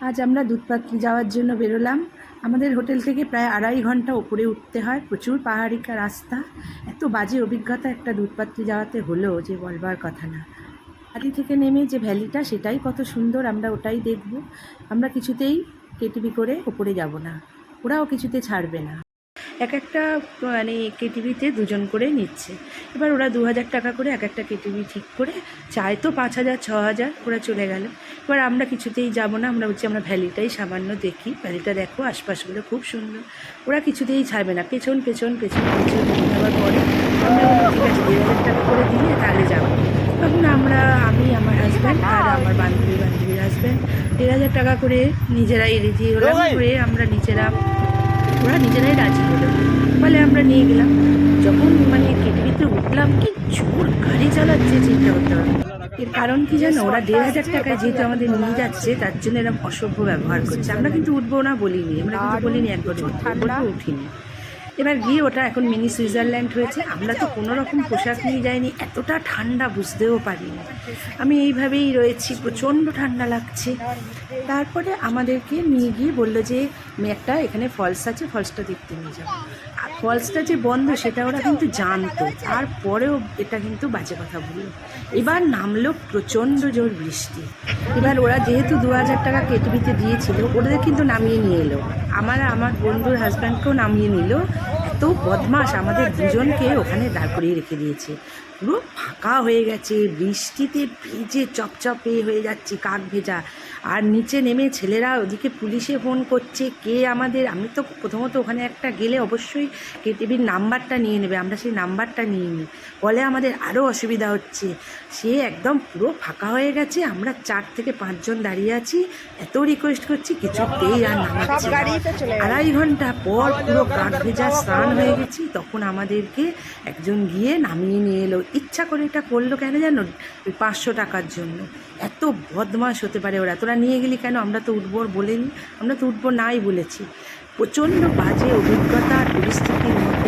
আজ আমরা দুধপাত্রি যাওয়ার জন্য বেরোলাম। আমাদের হোটেল থেকে প্রায় 2.5 ঘন্টা ওপরে উঠতে হয়, প্রচুর পাহাড়িকা রাস্তা। এত বাজে অভিজ্ঞতা একটা দুধপাত্রি যাওয়াতে হলো যে বলবার কথা না। গাড়ি থেকে নেমে যে ভ্যালিটা সেটাই কত সুন্দর, আমরা ওটাই দেখব। আমরা কিছুতেই কেটিভি করে ওপরে যাব না, ওরাও কিছুতে ছাড়বে না। এক একটা মানে কেটিভিতে 2 জন করে নিচ্ছে। এবার ওরা 2000 টাকা করে এক একটা কেটিভি ঠিক করে, চায় তো 5000 6000, ওরা চলে গেল। এবার আমরা কিছুতেই যাব না, আমরা বলছি আমরা ভ্যালিটাই সামান্য দেখি, ভ্যালিটা দেখো, আশপাশগুলো খুব সুন্দর। ওরা কিছুতেই ছাড়বে না, পেছন পেছন পেছন পেছন যাওয়ার পরে আমরা বলি ঠিক আছে 2000 টাকা করে দিলে তাহলে যাবো। তখন আমি আমার হাজব্যান্ড আর আমার বান্ধবীর হাজব্যান্ড 1500 টাকা করে নিজেরাই রেডি হলাম, করে আমরা ওরা নিজেরাই রাজি হলো, ফলে আমরা নিয়ে গেলাম। যখন মানে কেটিভিতে উঠলাম, কি জোর গাড়ি চালাচ্ছে চিন্তা করতে হবে। এর কারণ কি জানো, ওরা 1500 টাকায় যেহেতু আমাদের নিয়ে যাচ্ছে তার জন্য এরকম অসভ্য ব্যবহার করছে। আমরা কিন্তু উঠবো না বলিনি, আমরা কিন্তু বলিনি একবার উঠিনি। এবার গিয়ে ওটা এখন মিনি সুইজারল্যান্ড হয়েছে। আমরা তো কোনো রকম পোশাক নিয়ে যাইনি, এতটা ঠান্ডা বুঝতেও পারিনি। আমি এইভাবেই রয়েছি, প্রচণ্ড ঠান্ডা লাগছে। তারপরে আমাদেরকে নিয়ে গিয়ে বললো যে একটা এখানে ফলস আছে, ফলসটা দেখতে নিয়ে যাবো। আর ফলসটা যে বন্ধ সেটা ওরা কিন্তু জানতো, তারপরেও এটা কিন্তু বাজে কথা বললো। এবার নামলো প্রচণ্ড জোর বৃষ্টি। এবার ওরা যেহেতু 2000 টাকা কেটিভিতে দিয়েছিল, ওদের কিন্তু নামিয়ে নিয়ে এলো। আমার বন্ধুর হাজব্যান্ডকেও নামিয়ে নিল। এত বদমাশ, আমাদের দুজনকে ওখানে দাঁড় করিয়ে রেখে দিয়েছে। পুরো ফাঁকা হয়ে গেছে, বৃষ্টিতে ভিজে চপচপে হয়ে যাচ্ছে, কাক ভেজা। আর নিচে নেমে ছেলেরা ওদিকে পুলিশে ফোন করছে, কে আমাদের, আমি তো প্রথমত ওখানে একটা গেলে অবশ্যই কেটিভির নাম্বারটা নিয়ে নেবে, আমরা সেই নাম্বারটা নিয়ে নিই, ফলে আমাদের আরও অসুবিধা হচ্ছে। সে একদম পুরো ফাঁকা হয়ে গেছে, আমরা 4 থেকে 5 জন দাঁড়িয়ে আছি, এত রিকোয়েস্ট করছি, কিছুতেই আর নামাচ্ছে না। 2.5 ঘন্টা পর পুরো কাক ভেজা স্নান হয়ে গেছি, তখন আমাদেরকে একজন গিয়ে নামিয়ে নিয়ে এলো। ইচ্ছা করে এটা করলো কেন জানো, ওই 500 টাকার জন্য। এত বদমাশ হতে পারে ওরা। তোরা নিয়ে গেলি কেন, আমরা তো উঠবো বলিনি, আমরা তো উঠবো নাই বলেছি। প্রচণ্ড বাজে অভিজ্ঞতা, পরিস্থিতির মধ্যে